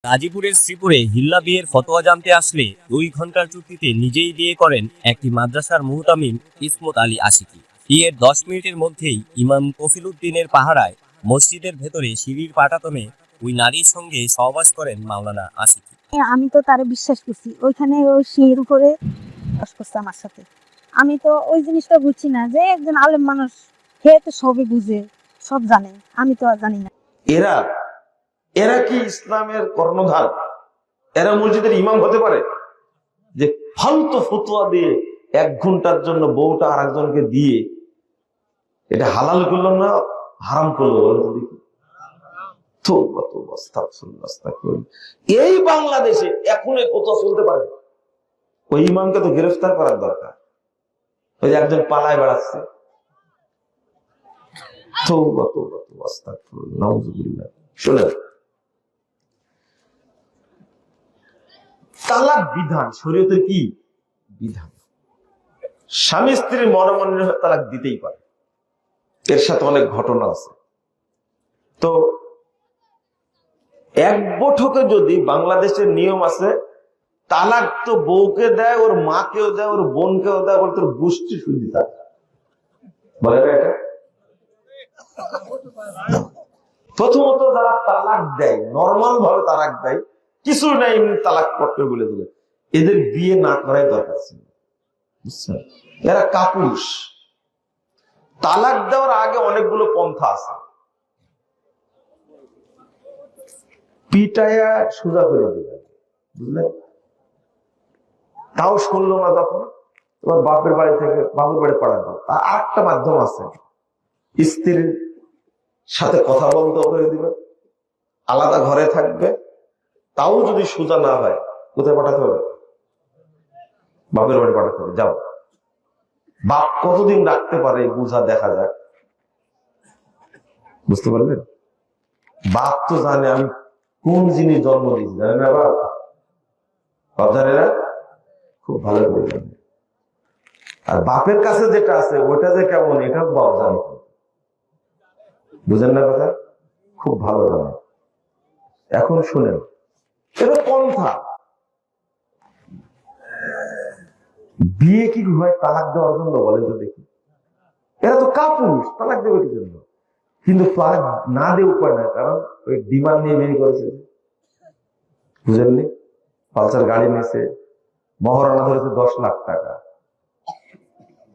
গাজীপুরের শ্রীপুরে হিল্লা বিয়ের ফতোয়া জানতে আসলে 2 ঘন্টার চুক্তিতে নিজেই বিয়ে করেন একটি মাদ্রাসার মুহতামিম ইসমত আলী আশিকি। বিয়ের 10 মিনিটের মধ্যেই ইমাম কফিলউদ্দিনের পাহারায় মসজিদের ভেতরে সিঁড়ির পাটাতনে ওই নারীর সঙ্গে সহবাস করেন মাওলানা আশিকি। আমি তো তারে বিশ্বাস করছি, ওইখানে ওই সিঁড়ির উপরে বাস করছে আমার সাথে। আমি তো ওই জিনিসটা বুঝছি না যে একজন আলেম মানুষ, হে তো সবই বুঝে, সব জানে, আমি তো আর জানি না। এরা এরা কি ইসলামের কর্ণধার? এরা মসজিদের ইমাম হতে পারে? যে ফালতু ফতোয়া দিয়ে 1 ঘন্টার জন্য বউটা আর একজনকে দিয়ে এটা হালাল করলো না হারাম করলো? বলেন তো দেখি। এই বাংলাদেশে এখন এই ফতোয়া চলতে পারে? ওই ইমামকে তো গ্রেফতার করার দরকার। ওই যে একজন পালায় বেড়াচ্ছে। শুনেন, তালাক বিধান শরীয়তের কি বিধান? স্বামী স্ত্রীর মনোমান্য তালাক দিতেই পারে, এর সাথে অনেক ঘটনা আছে। তো এক বৈঠকে যদি বাংলাদেশের নিয়ম আছে তালাক তো বউকে দেয়, ওর মাকেও দেয়, ওর বোনকেও দেয়, বলতে গোষ্ঠী শুদ্ধি তার বলে না এটা। প্রথমত যারা তালাক দেয় নর্মাল ভাবে তালাক দেয়, কিছু নাই এমনি তালাক পত্র বলে দিলে, এদের বিয়ে না করাই দরকার ছিল। এরা কাপুরুষ। তালাক দেওয়ার আগে অনেকগুলো পন্থা আছে। পিটায়া সোজা করে দিবে, বুঝলেন? তাও শুনলো না যখন, তোমার বাপের বাড়ি থেকে বাবুর বাড়ি পাঠানো। আর আরেকটা মাধ্যম আছে, স্ত্রীর সাথে কথা বন্ধ করে দিবে, আলাদা ঘরে থাকবে। তাও যদি সোজা না হয়, কোথায় পাঠাতে হবে? বাপের বাড়ি পাঠাতে হবে। যাও, বাপ কতদিন রাখতে পারে বুঝা দেখা যাক। বুঝতে পারলেন? বাপ তো জানে আমি কোন জিনিস জন্ম দিয়েছি, জানে না বাপ? বাপ জানে না? খুব ভালো করে জানে। আর বাপের কাছে যেটা আছে ওটা যে কেমন, এটাও বাপ জানে। বুঝেন না কথা? খুব ভালো জানে। এখন শুনেন, এটা পন্থা। বিয়ে কি হয় তালাক দেওয়ার জন্য? বলেন তো দেখি। এরা তো কাপুরুষ, তালাক দেবে কি জন্য? কিন্তু তালাক না দিয়ে উপায় না, কারণ ওই ডিমান্ড নিয়ে বিয়ে করেছে। বুঝেননি? পালসার গাড়ি নিয়েছে, মহারণা ধরেছে 10 লাখ টাকা।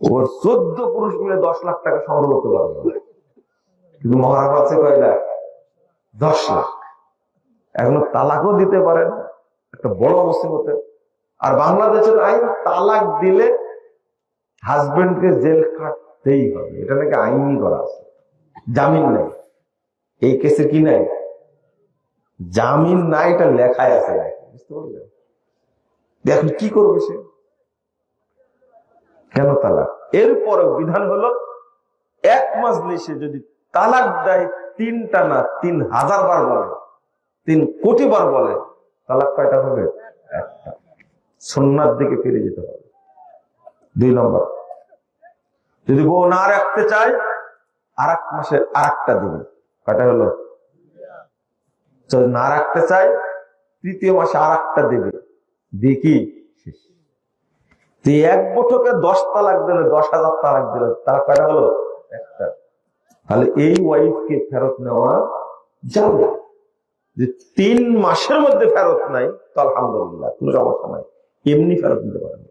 ওর 14 পুরুষ মিলে 10 লাখ টাকা সংগ্রহ করতে পারবে, কিন্তু মহারা পাচ্ছে কয় লাখ? 10 লাখ। এখনো তালাকও দিতে পারে না, একটা বড় মুসিবতে। আর বাংলাদেশের আইন, তালাক দিলে হাজবেন্ডকে জেল খাটতেই হবে, এটা নাকি আইনই করা আছে। জামিন নাই। এই কেসে কি নাই? জামিন নাই, এটা লেখায় আছে। বুঝতে পারলেন? এখন কি করবে সে? কেন তালাক? এরপরে বিধান হলো, এক মাজলিসে যদি তালাক দেয় 3টা না 3000 বার বলে, 3 কোটি বার বলে, তালাক কয়টা হবে? একটা। সুন্নাত দিকে ফিরে যেতে হবে। 2 নম্বর, যদি বউ না রাখতে চায়, আর 1 মাসে আরেকটা দিবে। কয়টা হলো? যদি না রাখতে চায়, 3য় মাসে আরেকটা দিবে। দেখি এক বৈঠকে 10 তালাক দিলে, 10,000 তালাক দিলে, তার কয়টা হলো? একটা। তাহলে এই ওয়াইফকে ফেরত নেওয়া যাবে। যে 3 মাসের মধ্যে ফেরত নাই, তো আলহামদুলিল্লাহ, কোনো সমস্যা নাই, এমনি ফেরত নিতে পারেন।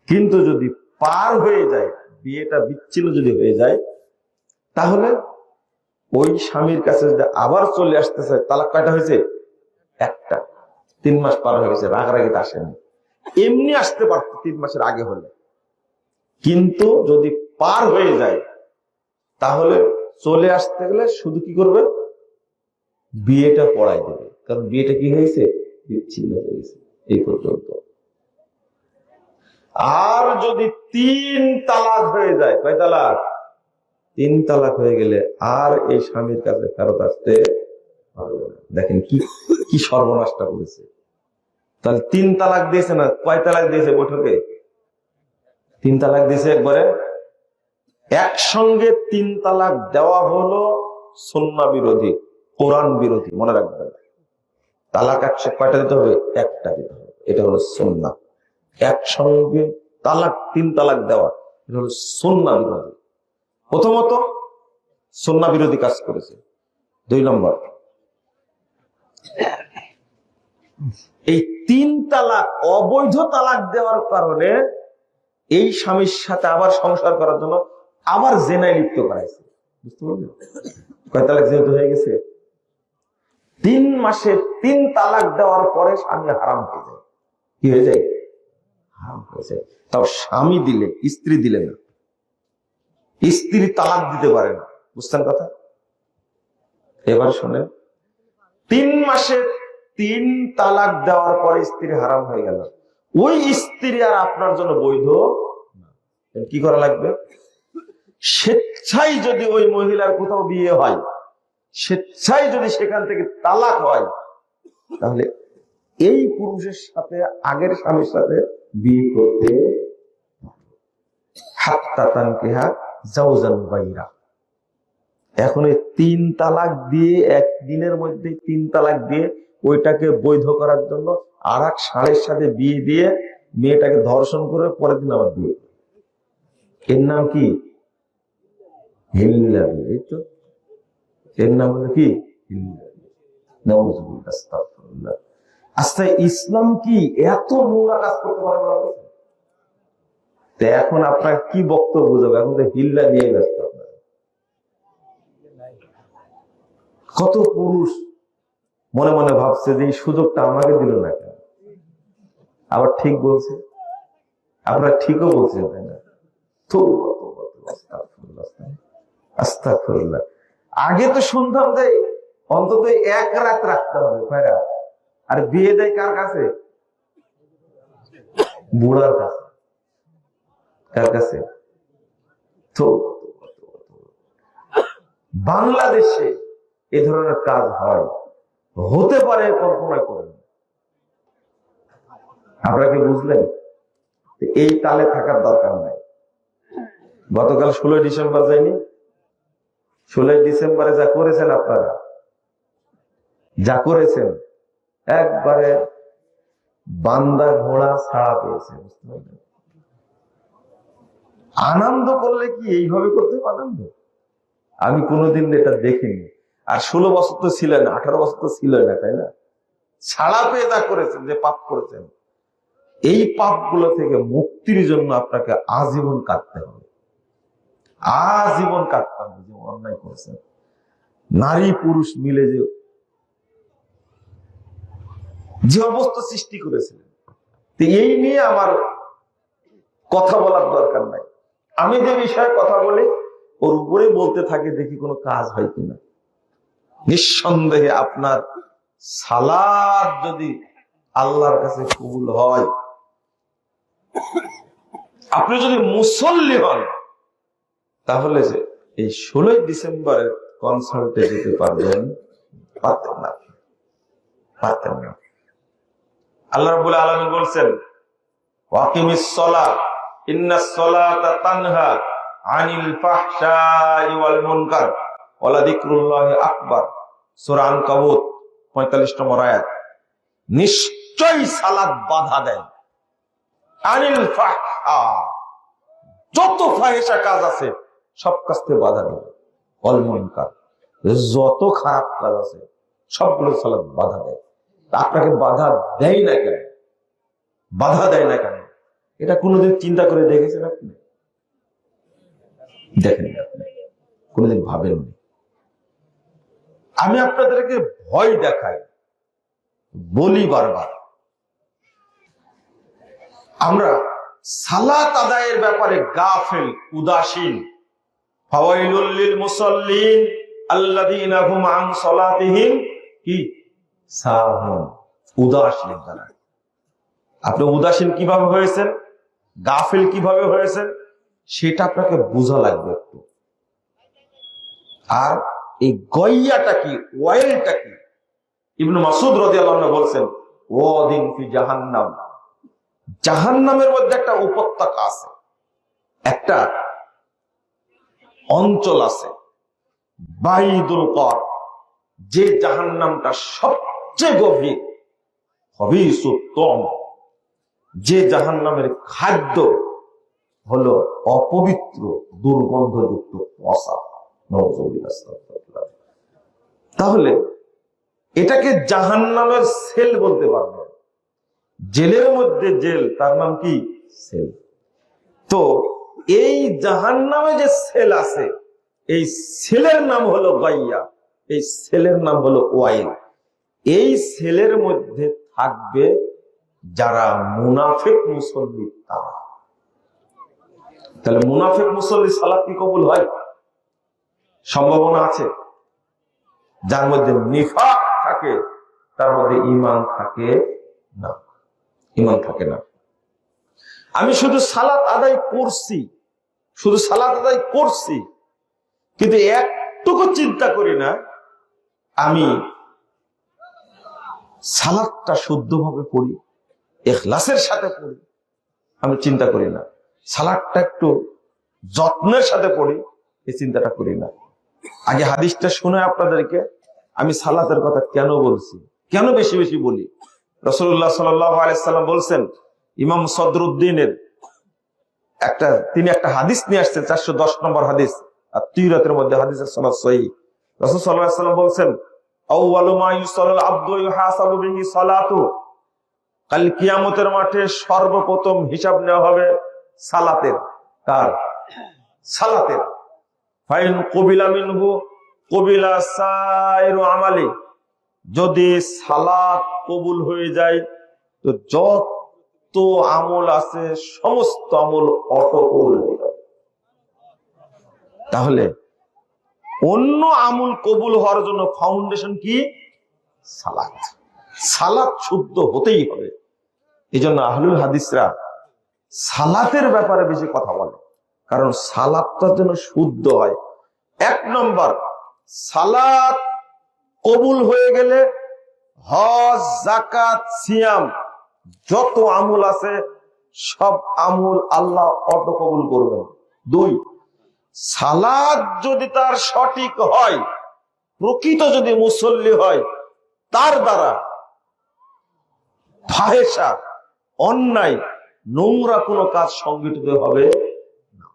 কিন্তু যদি পার হয়ে যায়, বিয়েটা বিচ্ছিন্ন যদি হয়ে যায়, তাহলে ওই স্বামীর কাছে যদি আবার চলে আসতে চায়, তালাক কয়টা হয়েছে? একটা। 3 মাস পার হয়ে গেছে, রাগারাগিতে আসেনি, এমনি আসতে পারত 3 মাসের আগে হলে। কিন্তু যদি পার হয়ে যায়, তাহলে চলে আসতে গেলে শুধু কি করবে? বিয়েটা পড়াই দেবে, কারণ বিয়েটা কি হয়েছে? বিচ্ছিন্ন হয়ে গেছে। এই পর্যন্ত। আর যদি 3 তালাক হয়ে যায়, কয় তালাক? 3 তালাক হয়ে গেলে আর এই স্বামীর কাছে ফেরত আসতে পারবে না। দেখেন কি কি সর্বনাশটা করেছে। তাহলে 3 তালাক দিয়েছে না, কয় তালাক দিয়েছে বৈঠকে? 3 তালাক দিয়েছে একবারে। একসঙ্গে 3 তালাক দেওয়া হলো সুন্নাহ বিরোধী, কোরআন বিরোধী, মনে রাখবেন। তালাক কয়টা দিতে হবে? একটা দিতে হবে। এটা হলো সুন্নাহ। একসঙ্গে তালাক, 3 তালাক দেওয়া, এটা হলো সুন্নাহ বিরোধী। প্রথমত সুন্নাহ বিরোধী কাজ করেছে। 2 নম্বর, এই 3 তালাক, অবৈধ তালাক দেওয়ার কারণে এই স্বামীর সাথে আবার সংসার করার জন্য আবার জেনায় লিপ্ত করাইছে। বুঝতে পারলেন? কয় তালাক যেহেতু হয়ে গেছে, 3 মাসে 3 তালাক দেওয়ার পরে স্বামী হারাম হয়ে যায়। কি হয়ে যায়? হারাম হয়ে যায়। তাও স্বামী দিলে, স্ত্রী দিলে না। স্ত্রী তালাক দিতে পারে না। বুঝছেন কথা? এবার শোনেন, 3 মাসে 3 তালাক দেওয়ার পরে স্ত্রী হারাম হয়ে গেল, ওই স্ত্রী আর আপনার জন্য বৈধ না। কি করা লাগবে? স্বেচ্ছায় যদি ওই মহিলার কোথাও বিয়ে হয়, স্বেচ্ছায় যদি সেখান থেকে তালাক হয়, তাহলে এই পুরুষের সাথে আগের স্বামীর সাথে বিয়ে করতে হাত্তা তানকিহা জাওজান গায়রা। এখন এই 3 তালাক দিয়ে, একদিনের মধ্যে 3 তালাক দিয়ে ওইটাকে বৈধ করার জন্য আর এক ষাঁড়ের সাথে বিয়ে দিয়ে মেয়েটাকে ধর্ষণ করে পরের দিন আবার বিয়ে। এর নাম কি? হিল্লা বিয়ে। এই তো এর নাম হলো কি? হিল্লা বিয়ে। নাউযুবিল্লাহ, আস্তাগফিরুল্লাহ। আচ্ছা, ইসলাম কি এত নোংরা কাজ করতে পারে? তো এখন আপনার কি বক্তব্য বুঝাবো? এখন তো হিল্লা নিয়ে ব্যস্ত আপনারা। কত পুরুষ মনে মনে ভাবছে যে এই সুযোগটা আমাকে দিল না কেন? আবার ঠিক বলছে, আপনারা ঠিকও বলছেন, তাই না? আস্তাগফিরুল্লাহ। আগে তো শুনতাম যে অন্তত 1 রাত রাখতে হবে, কয় রাত? আর বিয়ে দেয় কার কাছে? বুড়ার কাছে। কার কাছে? তো বাংলাদেশে এ ধরনের কাজ হয়, হতে পারে, কল্পনা করেন। আপনারা কি বুঝলেন? এই তালে থাকার দরকার নাই। গতকাল 16 ডিসেম্বর যায়নি? 16 ডিসেম্বরে যা করেছেন আপনারা, যা করেছেন, একবারে বান্দা ঘোড়া ছাড়া পেয়েছে। বুঝতে পারলেন? আনন্দ করলে কি এইভাবে করতে হবে? আনন্দ আমি কোনোদিন এটা দেখিনি। আর 16 বছর তো ছিলেন, 18 বছর তো ছিল না, তাই না? ছাড়া পেয়ে যা করেছেন, যে পাপ করেছেন, এই পাপগুলো থেকে মুক্তির জন্য আপনাকে আজীবন কাটতে হবে। আজীবন কাটতে হবে। যে অন্যায় করেছেন, নারী পুরুষ মিলে যে অবস্থা সৃষ্টি করেছিলেন, এই নিয়ে আমার কথা বলার দরকার নাই। আমি যে বিষয়ে কথা বলি ওর উপরে বলতে থাকি, দেখি কোনো কাজ হয় কিনা। নিঃসন্দেহে আপনার সালাত যদি আল্লাহর কাছে কবুল হয়, আপনি যদি মুসল্লি হন, তাহলে যে এই 16 ডিসেম্বরের কনসার্টে যেতে পারবেন? পারতেন না, পারতেন না। আল্লাহ রাব্বুল আলামিন বলছেন, ওয়াকিমিস সালাত ইন্নাস সালাতা তানহা আনিল ফাহশাই ওয়াল মুনকার ওয়ালা যিকরুল্লাহি আকবার। সূরা আনকাবুত 45 নম্বর আয়াত। নিশ্চয়ই সালাত বাধা দেয় আনিল ফাহশা, যত ফাহিশা কাজ আছে সব কাজ থেকে বাধা দেয়। ওয়াল মুনকার, যত খারাপ কাজ আছে সবগুলো সালাত বাধা দেয়। আপনাকে বাধা দেয় না কেন? বাধা দেয় না কেন? এটা কোনোদিন চিন্তা করে দেখেছেন আপনি? দেখেননি আপনি, কোনোদিন ভাবেননি। আমি আপনাদেরকে ভয় দেখাই, বলি বারবার, আমরা সালাত আদায়ের ব্যাপারে গাফিল, উদাসীন। ফাওয়াইলুল লিল মুসাল্লিন আল্লাযীনা হুম আন সালাতিহিম কি সাহুন। উদাসীন দ্বারা আপনি উদাসীন কিভাবে হয়েছেন, গাফিল কিভাবে হয়েছেন, সেটা আপনাকে বোঝা লাগবে একটু। আর এই গইয়াটা কি, ওয়াইলটা কি? ইবনে মাসউদ রাদিয়াল্লাহু আনহু বলছেন, ওয়াদিন ফি জাহান্নাম, জাহান্নামের মধ্যে একটা উপত্যকা আছে, একটা অঞ্চল আছে, বাইদুল কর, যে জাহান্নামটা সবচেয়ে গভীর, খবিসুত্তম, যে জাহান্নামের খাদ্য হলো অপবিত্র দুর্গন্ধযুক্ত পচা। নাউযুবিল্লাহ। তাহলে এটাকে জাহান্নামের সেল বলতে পারবে। জেলের মধ্যে জেল, তার নাম কি? সেল। তো এই জাহান্নামে যে সেল আছে, এই সেলের নাম হলো গাইয়া, এই সেলের নাম হলো ওয়াইল। এই সেলের মধ্যে থাকবে যারা মুনাফিক মুসল্লি তারা। তাহলে মুনাফিক মুসল্লি সালাত কি কবুল হয়? সম্ভাবনা আছে। যার মধ্যে নিফাক থাকে তার মধ্যে ঈমান থাকে না, ঈমান থাকে না। আমি শুধু সালাত আদায় করছি, শুধু সালাত আদায় করছি, কিন্তু একটুকু চিন্তা করি না আমি সালাতটা শুদ্ধভাবে পড়ি, ইখলাসের সাথে পড়ি। আমি চিন্তা করি না সালাতটা একটু যত্নের সাথে পড়ি, এই চিন্তাটা করি না। আগে হাদিসটা শুনে আপনাদেরকে আমি সালাতের কথা কেন বলছি, কেন বেশি বেশি বলি। রাসূলুল্লাহ সাল্লাল্লাহু আলাইহি সাল্লাম বলছেন, ইমাম সদরুদ্দিনের তিনি একটা হাদিস নিয়ে আসছেন, 410 নম্বর হাদিস, আর তিরাতের মধ্যে হাদিসের সনদ সহিহ। রাসূল সাল্লাল্লাহু আলাইহি সাল্লাম বলছেন, আউয়ালু মা ইউসাল্লাল আবদু ইউহাসাবু বিহি সালাতু, কাল কিয়ামতের মাঠে সর্বপ্রথম হিসাব নেওয়া হবে সালাতের। কার? সালাতের। ফাইন কবিলা মিনহু কবিলা সাইরু আমালি, যদি সালাত কবুল হয়ে যায় তো যত আমল আছে সমস্ত আমল অটো কবুল হয়ে যাবে। তাহলে অন্য আমল কবুল হওয়ার জন্য ফাউন্ডেশন কি? সালাত। সালাত শুদ্ধ হতেই হবে। এই জন্য আহলুল হাদিসরা সালাতের ব্যাপারে বেশি কথা বলে, কারণ সালাতটা যেন শুদ্ধ হয়। 1 নম্বর, সালাত কবুল হয়ে গেলে হজ, যাকাত, সিয়াম যত আমল আছে সব আমল আল্লাহ অটো কবুল করবেন। 2, সালাত যদি তার সঠিক হয়, প্রকৃত যদি মুসল্লি হয়, তার দ্বারা ফাহেশা, অন্যায়, নোংরা কোনো কাজ সংগঠিত হবে না।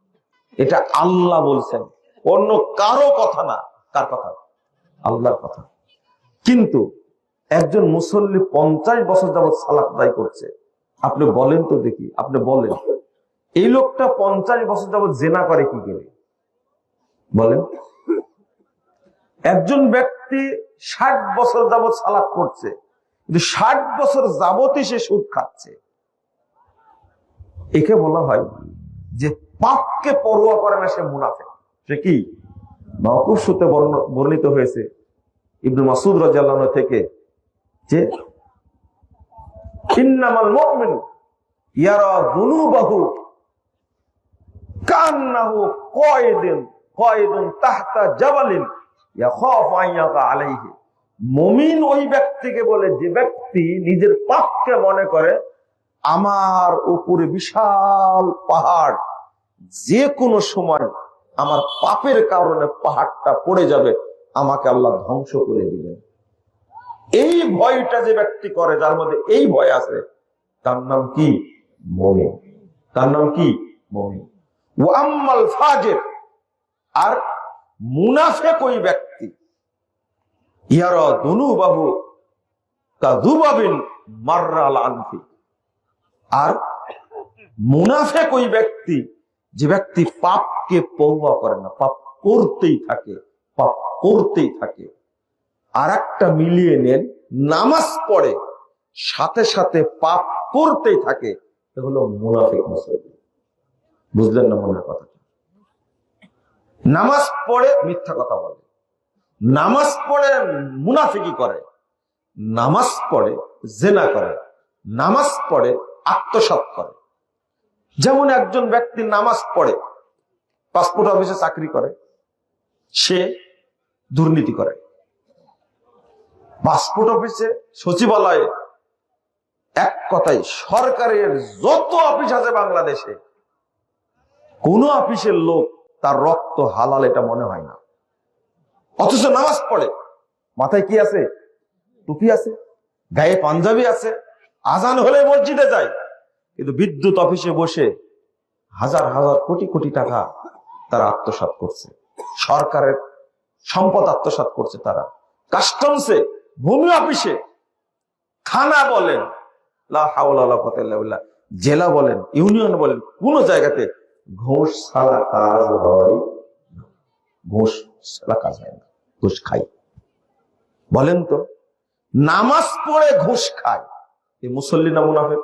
এটা আল্লাহ বলছেন, অন্য কারো কথা না। কার কথা? আল্লাহর কথা। কিন্তু একজন মুসল্লি 50 বছর যাবৎ সালাত আদায় করছে, আপনি বলেন তো দেখি, আপনি বলেন এই লোকটা 50 বছর যাবৎ জিনা করে কি করে? বলেন। একজন ব্যক্তি 60 বছর যাবৎ সালাত করছে, কিন্তু 60 বছর যাবতই সে সুদ খাচ্ছে। একে বলা হয় যে পাপকে পরোয়া করে না, সে মুনাফিক। সে কি? মাওকুফ সূত্রে বর্ণিত হয়েছে ইবনে মাসউদ রাদিয়াল্লাহু আনহু থেকে যে ইন্নামাল মুমিন ইয়ারা যুনুবাহু কান্নাহু কায়দুন তাহতা জাবালিন ইয়াখাফু আন ইয়াকা আলাইহি। মুমিন ওই ব্যক্তিকে বলে যে ব্যক্তি নিজের পাপকে মনে করে আমার উপরে বিশাল পাহাড়, যে কোনো সময় আমার পাপের কারণে পাহাড়টা পড়ে যাবে, আমাকে আল্লাহ ধ্বংস করে দিবেন। এই ভয়টা যে ব্যক্তি করে, যার মধ্যে এই ভয় আছে, তার নাম কি? মুমিন। তার নাম কি? মুমিন। ওয়া আম্মাল ফাজির, আর মুনাফিক ওই ব্যক্তি ইয়ারা যুনুবাহু কাযুবাবিন মাররাল আনফি, আর মুনাফিক ওই ব্যক্তি যে ব্যক্তি পাপকে পরোয়া করে না, পাপ করতেই থাকে, পাপ করতেই থাকে। আর একটা মিলিয়ে নেন, নামাজ পড়ে সাথে সাথে পাপ করতেই থাকে, এ হলো মুনাফিক মুসলমান। বুঝলেন না মনে কথা? নামাজ পড়ে মিথ্যা কথা বলে, নামাজ পড়ে মুনাফিকি করে, নামাজ পড়ে জিনা করে, নামাজ পড়ে আত্মসাৎ করে। যেমন একজন ব্যক্তি নামাজ পড়ে, পাসপোর্ট অফিসে চাকরি করে, সে দুর্নীতি করে। পাসপোর্ট অফিসে, সচিবালয়ে, এক কথায় সরকারের যত অফিস আছে বাংলাদেশে, কোন অফিসের লোক তার রক্ত হালাল এটা মনে হয় না, অথচ নামাজ পড়ে। মাথায় কি আছে? টুপি আছে, গায়ে পাঞ্জাবি আছে, আজান হলে মসজিদে যায়, কিন্তু বিদ্যুৎ অফিসে বসে হাজার হাজার কোটি কোটি টাকা তারা আত্মসাৎ করছে, সরকারের সম্পদ আত্মসাৎ করছে তারা। কাস্টমসে, ভূমি অফিসে, থানা বলেন, লা হাওলা ওয়ালা কুওয়াতা ইল্লা বিল্লাহ, জেলা বলেন, ইউনিয়ন বলেন, কোন জায়গাতে ঘুষ ছাড়া কাজ হয় না। ঘুষ ছাড়া কাজ হয় না, ঘুষ খাই। বলেন তো, নামাজ পড়ে ঘুষ খায়, এই মুসল্লি না মুনাফেক?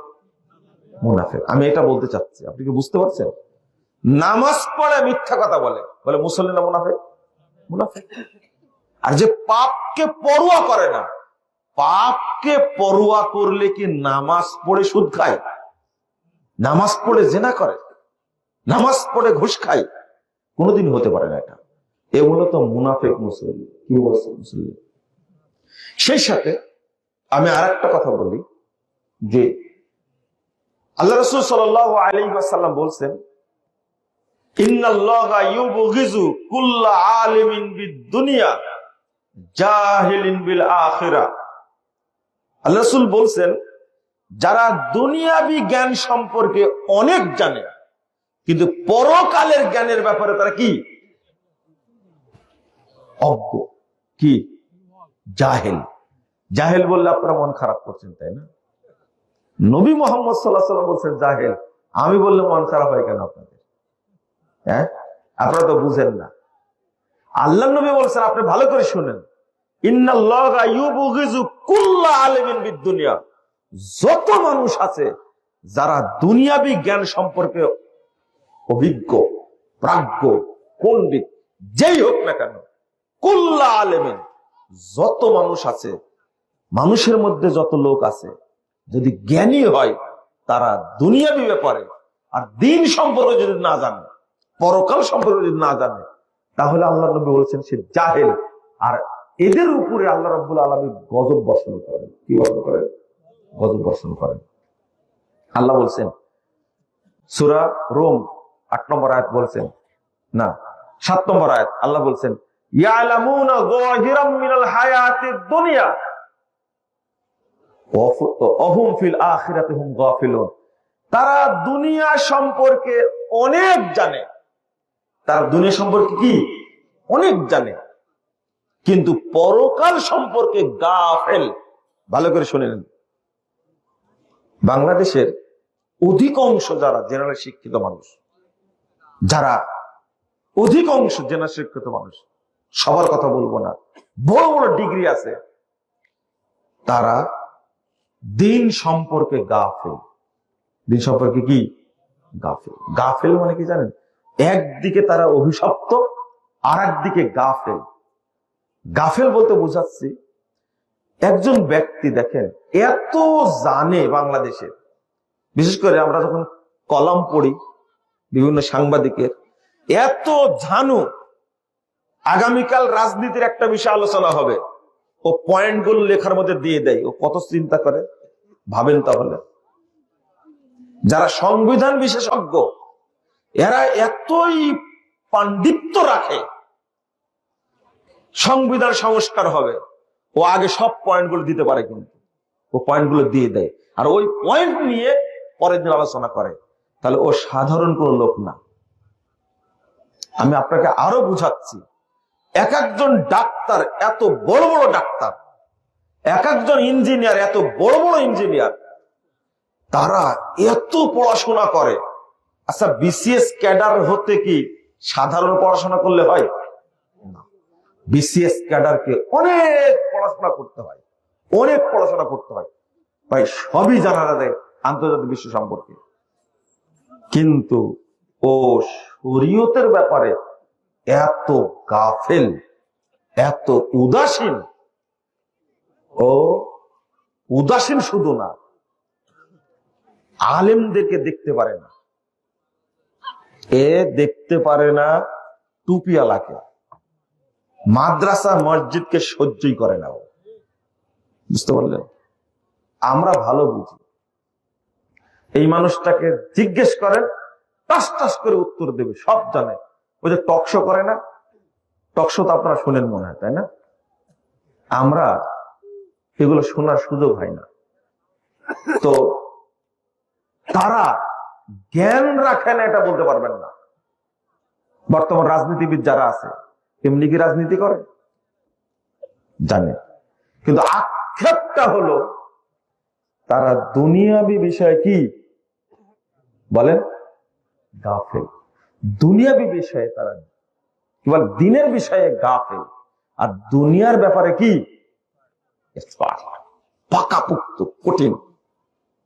মুনাফেক। আমি এটা বলতে চাচ্ছি, আপনি কি বুঝতে পারছেন? নামাজ পড়ে মিথ্যা কথা বলে, বলে মুসল্লি না মুনাফেক? মুনাফেক। আর যে পাপকে পরোয়া করে না, পাপকে পরোয়া করলে কি নামাজ পড়ে সুদ খায়? নামাজ পড়ে জেনা করে, নামাজ পড়ে ঘুষ খায়? কোনোদিন হতে পারে না এটা। এ মূলত মুনাফেক মুসল্লি। কি বলছে মুসল্লি? সেই সাথে আমি আর একটা কথা বলি যে আল্লাহ রাসূল সাল্লাল্লাহু আলাইহি ওয়াসাল্লাম বলছেন, ইন্নাল্লাহা ইউবগিযু কুল্লা আলিমিন বিদ-দুনিয়া জাহিলিন বিল আখিরা। আল্লাহ রাসূল বলছেন, যারা দুনিয়াবি জ্ঞান সম্পর্কে অনেক জানে কিন্তু পরকালের জ্ঞানের ব্যাপারে তারা কি? অজ্ঞ। কি? জাহেল। জাহেল বললে আপনারা মন খারাপ করছেন, তাই না? নবী মুহাম্মদ সাল্লাল্লাহু আলাইহি ওয়াসাল্লাম বলছেন জাহেল, আমি বললে মন খারাপ হয় কেন আপনাদের? হ্যাঁ, আপনারা তো বুঝেন না। আল্লাহ নবী বলছেন, আপনি ভালো করে শুনেন, ইন্নাল্লাহা ইউবগিযু কুল্লা আলিমিন বিদ-দুনিয়া। যত মানুষ আছে যারা দুনিয়াবি জ্ঞান সম্পর্কে অভিজ্ঞ, প্রাজ্ঞ, পণ্ডিত, যেই হোক না কেন, কুল্লা আলিমিন, যত মানুষ আছে, মানুষের মধ্যে যত লোক আছে, যদি জ্ঞানী হয় তারা দুনিয়াবি ব্যাপারে আর দিন সম্পর্কে যদি না জানে, পরকাল সম্পর্কে যদি না জানে, তাহলে আল্লাহ নবী বলছেন সে জাহেল। আর এদের উপরে আল্লাহ রাব্বুল আলামিন গজব বর্ষণ করেন। কি বর্ষণ করেন? গজব বর্ষণ করেন। আল্লাহ বলছেন সূরা রুম ৮ নম্বর আয়াত বলছেন, না ৭ নম্বর আয়াত, আল্লাহ বলছেন, ইয়ালামুনা যাহিরাম মিনাল হায়াতিদ দুনিয়া ওয়া হুম ফিল আখিরাতি হুম গাফিলুন। তারা দুনিয়া সম্পর্কে অনেক জানে, তারা দুনিয়া সম্পর্কে কি? অনেক জানে, কিন্তু পরকাল সম্পর্কে গাফেল। ভালো করে শুনে নেন, বাংলাদেশের অধিকাংশ যারা জেনারেল শিক্ষিত মানুষ, যারা অধিকাংশ জেনারেল শিক্ষিত মানুষ, সবার কথা বলবো না, বড় বড় ডিগ্রি আছে, তারা দিন সম্পর্কে গাফেল। দিন সম্পর্কে কি? গাফেল। গাফেল মানে কি জানেন? একদিকে তারা অভিশপ্ত, আর একদিকে গাফেল। গাফেল বলতে বোঝাচ্ছি, একজন ব্যক্তি দেখেন এত জানে বাংলাদেশে, বিশেষ করে আমরা যখন কলাম পড়ি বিভিন্ন সাংবাদিকের, এত জানু, আগামীকাল রাজনীতির একটা বিষয় আলোচনা হবে, ও পয়েন্টগুলো লেখার মধ্যে দিয়ে দেয়। ও কত চিন্তা করে ভাবেন তাহলে। যারা সংবিধান বিশেষজ্ঞ, এরা এতই পাণ্ডিত্য রাখে, সংবিধান সংস্কার হবে, ও আগে সব পয়েন্টগুলো দিতে পারে, কিন্তু ও পয়েন্টগুলো দিয়ে দেয়, আর ওই পয়েন্ট নিয়ে পরের দিন আলোচনা করে। তাহলে ও সাধারণ কোন লোক না। আমি আপনাকে আরো বুঝাচ্ছি, এক একজন ডাক্তার এত বড় বড় ডাক্তার, এক একজন ইঞ্জিনিয়ার এত বড় বড় ইঞ্জিনিয়ার, তারা এত পড়াশোনা করে। আচ্ছা, বিসিএস ক্যাডার হতে কি সাধারণ পড়াশোনা করলে হয়? না, বিসিএস ক্যাডারকে অনেক পড়াশোনা করতে হয়, অনেক পড়াশোনা করতে হয় ভাই, সবই জানা যায় আন্তর্জাতিক বিশ্ব সম্পর্কে। কিন্তু ও শরীয়তের ব্যাপারে এত গাফেল, এত উদাসীন। ও উদাসীন শুধু না, আলেমদেরকে দেখতে পারে না, এ দেখতে পারে না টুপিওয়ালাকে, মাদ্রাসা মসজিদকে সহ্যই করে না। বুঝতে পারলেন? আমরা ভালো বুঝি। এই মানুষটাকে জিজ্ঞেস করেন, টাস টাস করে উত্তর দেবে, সব জানে। ওই যে টকশো করে না, টকশো তো আপনারা শুনেন মনে হয়, তাই না? আমরা এগুলো শোনার সুযোগ হয় না। তো তারা জ্ঞান রাখে না এটা বলতে পারবেন না। বর্তমান রাজনীতিবিদ যারা আছে এমনি কি রাজনীতি করে জানে, কিন্তু আক্ষেপটা হলো তারা দুনিয়াবি বিষয় কি বলেন গাফেল। দুনিয়াবি বিষয়ে তারা কেবল দিনের বিষয়ে গাফেল, আর দুনিয়ার ব্যাপারে কি পাকাপুক্ত কঠিন।